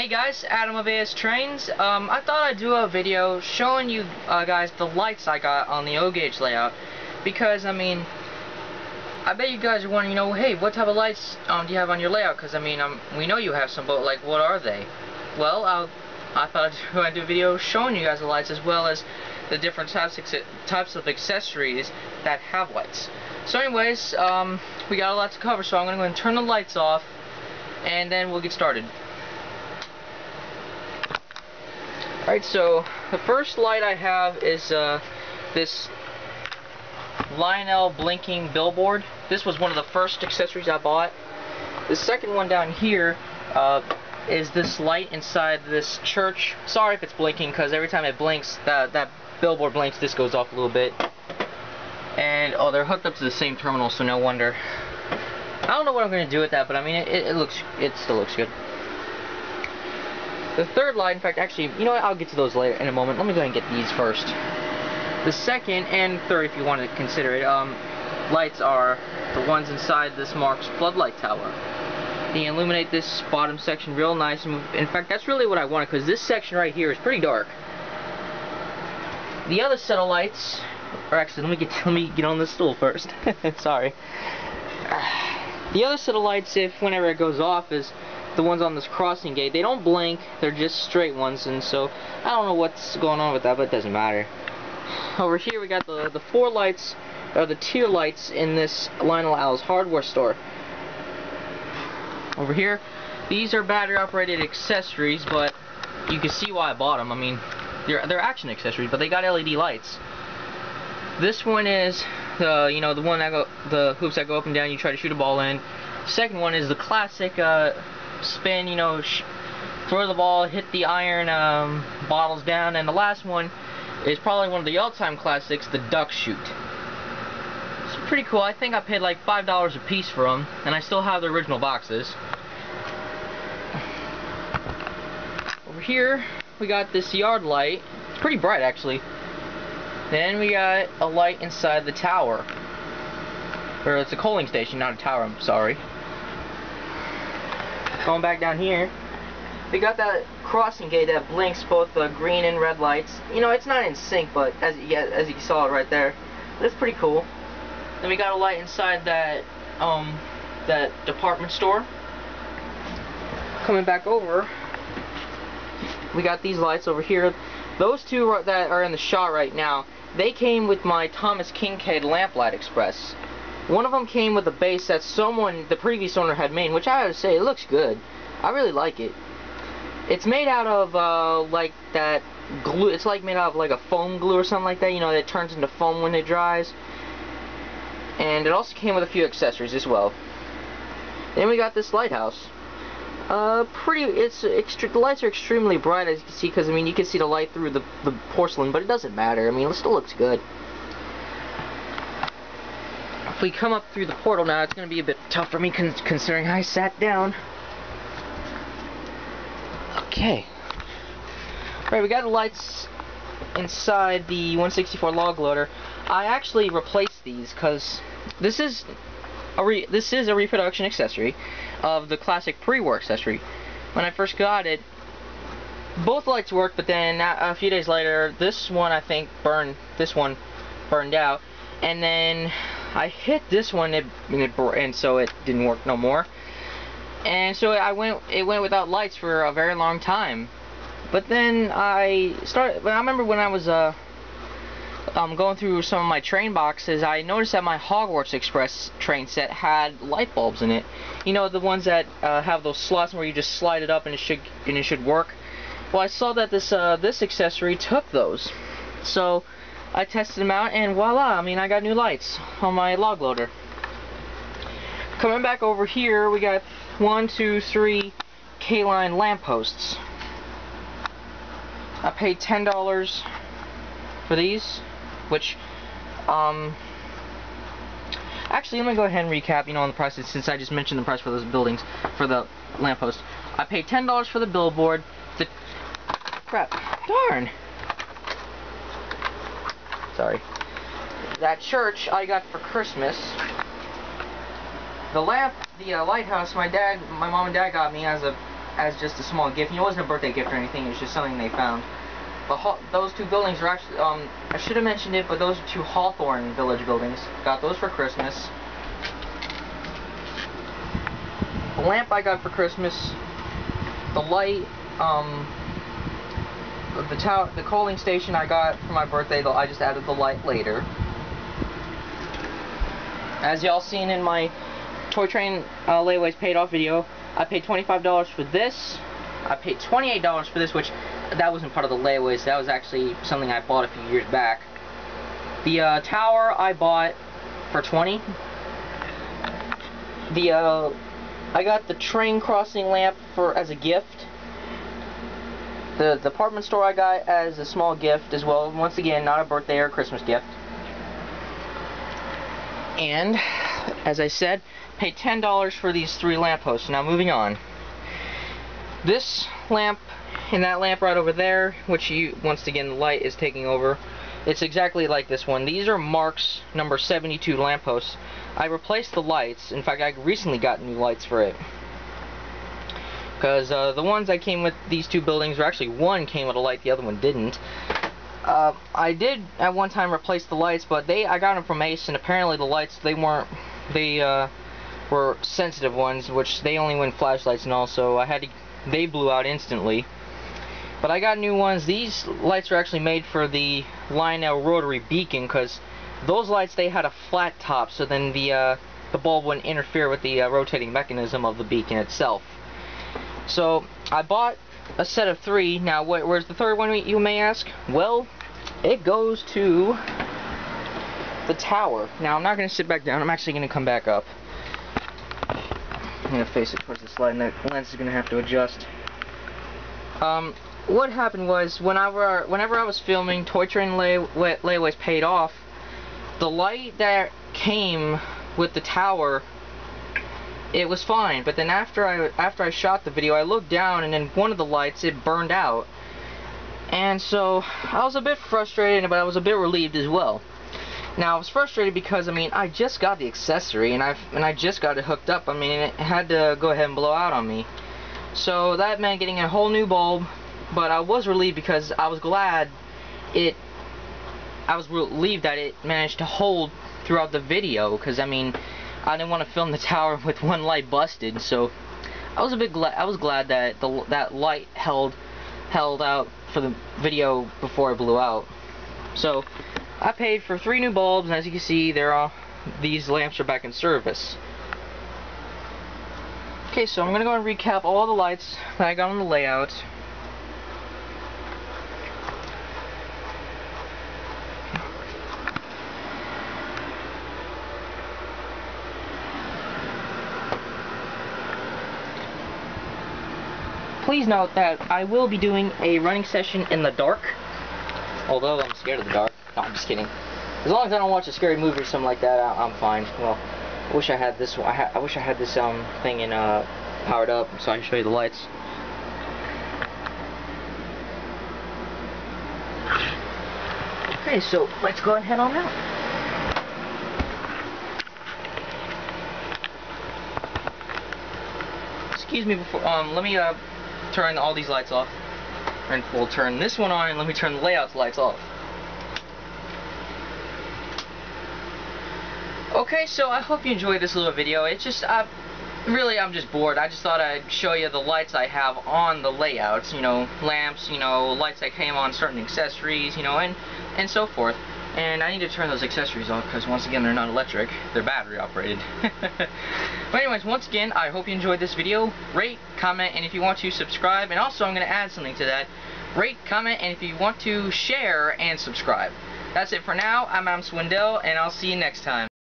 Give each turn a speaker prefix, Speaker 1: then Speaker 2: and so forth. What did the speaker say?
Speaker 1: Hey guys, Adam of AS Trains. I thought I'd do a video showing you guys the lights I got on the O-Gauge layout, because I mean, I bet you guys are wondering, hey, what type of lights do you have on your layout? Because I mean, we know you have some, but like, what are they? Well, I thought I'd do a video showing you guys the lights, as well as the different types of accessories that have lights. So anyways, we got a lot to cover, so I'm going to go and turn the lights off, and then we'll get started. Alright, so the first light I have is this Lionel blinking billboard. This was one of the first accessories I bought. The second one down here is this light inside this church. Sorry if it's blinking, because every time it blinks, that billboard blinks, this goes off a little bit. And oh, they're hooked up to the same terminal, so no wonder. I don't know what I'm going to do with that, but I mean, it still looks good. The third light, in fact, actually, you know what, I'll get to those later in a moment. Let me go ahead and get these first. The second and third, if you want to consider it, lights are the ones inside this Marks floodlight tower. They illuminate this bottom section real nice. In fact, that's really what I wanted, because this section right here is pretty dark. The other set of lights, or actually, let me get on this stool first. Sorry. The other set of lights, whenever it goes off, is the ones on this crossing gate. They don't blink, they're just straight ones, and so I don't know what's going on with that, but it doesn't matter. Over here we got the four lights, or the tier lights, in this Lionel Al's hardware store. Over here, these are battery operated accessories, but you can see why I bought them. I mean, they're action accessories, but they got LED lights. This one is the one that the hoops that go up and down, you try to shoot a ball in. Second one is the classic spin, throw the ball, hit the iron bottles down, and the last one is probably one of the all-time classics, the duck shoot. It's pretty cool. I think I paid like $5 a piece for them, and I still have the original boxes. Over here we got this yard light. It's pretty bright, actually. Then we got a light inside the tower, or it's a coaling station, not a tower, I'm sorry. Going back down here, we got that crossing gate that blinks both the green and red lights. It's not in sync, but as you saw it right there, that's pretty cool. Then we got a light inside that department store. Coming back over, we got these lights over here. Those two that are in the shot right now, they came with my Thomas Kinkade Lamplight Express. One of them came with a base that the previous owner had made, which I have to say, it looks good. I really like it. It's made out of like that glue. It's like made out of like a foam glue or something like that. That turns into foam when it dries. And it also came with a few accessories as well. Then we got this lighthouse. The lights are extremely bright, as you can see, because I mean, you can see the light through the porcelain, but it doesn't matter. I mean, it still looks good. If we come up through the portal now, it's going to be a bit tough for me considering I sat down. Okay. Alright, we got the lights inside the 164 log loader. I actually replaced these because this is a reproduction accessory of the classic pre-war accessory. When I first got it, both lights worked, but then a few days later, this one burned out, and then I hit this one and so it didn't work no more. And so it went without lights for a very long time. But then I remember when I was going through some of my train boxes, I noticed that my Hogwarts Express train set had light bulbs in it. The ones that have those slots where you just slide it up and it should work. Well, I saw that this accessory took those. So I tested them out, and voila, I mean, I got new lights on my log loader. Coming back over here, we got 1, 2, 3 K-line lampposts. I paid $10 for these, which, actually, let me go ahead and recap, on the prices, since I just mentioned the price for those buildings, for the lamppost. I paid $10 for the billboard. Darn! Sorry. That church I got for Christmas. The lighthouse my mom and dad got me as a as just a small gift. It wasn't a birthday gift or anything, it was just something they found. But those two buildings are actually, I should have mentioned it, but those are two Hawthorne Village buildings. Got those for Christmas. The lamp I got for Christmas. The light, the coaling station I got for my birthday, though I just added the light later. As y'all seen in my Toy Train Layaways Paid Off video, I paid $25 for this. I paid $28 for this, which that wasn't part of the layaways. That was actually something I bought a few years back. The tower I bought for $20. I got the train crossing lamp as a gift. The department store I got as a small gift as well. Once again, not a birthday or Christmas gift. And, as I said, paid $10 for these 3 lampposts. Now moving on. This lamp and that lamp right over there, which once again the light is taking over, it's exactly like this one. These are Mark's number 72 lampposts. I replaced the lights. In fact, I recently got new lights for it. Because the ones that came with these two buildings, or actually one came with a light, the other one didn't. I did at one time replace the lights, but I got them from Ace, and apparently the lights, they were sensitive ones, which they only went flashlights and all, so they blew out instantly. But I got new ones. These lights are actually made for the Lionel rotary beacon, because those lights, they had a flat top, so then the bulb wouldn't interfere with the rotating mechanism of the beacon itself. So I bought a set of 3. Now where's the third one, you may ask? Well, it goes to the tower. Now I'm not going to sit back down, I'm actually going to come back up. I'm going to face it towards the slide, and the lens is going to have to adjust. What happened was, whenever I was filming Toy Train Layaways Paid Off, the light that came with the tower, it was fine, but then after I shot the video, I looked down, and then one of the lights, it burned out. And so I was a bit frustrated, but I was a bit relieved as well. Now I was frustrated because, I mean, I just got the accessory, and I just got it hooked up. I mean, it had to go ahead and blow out on me. So that meant getting a whole new bulb, but I was relieved because I was relieved that it managed to hold throughout the video, because I mean, I didn't want to film the tower with one light busted, so I was glad that that light held out for the video before it blew out. So I paid for 3 new bulbs, and as you can see, these lamps are back in service. Okay, so I'm gonna go and recap all the lights that I got on the layout. Please note that I will be doing a running session in the dark, although I'm scared of the dark. No, I'm just kidding. As long as I don't watch a scary movie or something like that, I'm fine. Well, I wish I had this. I wish I had this thing powered up so I can show you the lights. Okay, so let's go ahead on out. Excuse me before. Let me turn all these lights off, and we'll turn this one on, and let me turn the layout's lights off. Okay, so I hope you enjoyed this little video. It's just, really, I'm just bored. I just thought I'd show you the lights I have on the layouts, you know, lamps, you know, lights that came on certain accessories, you know, and so forth. And I need to turn those accessories off because, once again, they're not electric. They're battery operated. But anyways, once again, I hope you enjoyed this video. Rate, comment, and if you want to, subscribe. And also, I'm going to add something to that. Rate, comment, and if you want to, share and subscribe. That's it for now. I'm Adam Swindell, and I'll see you next time.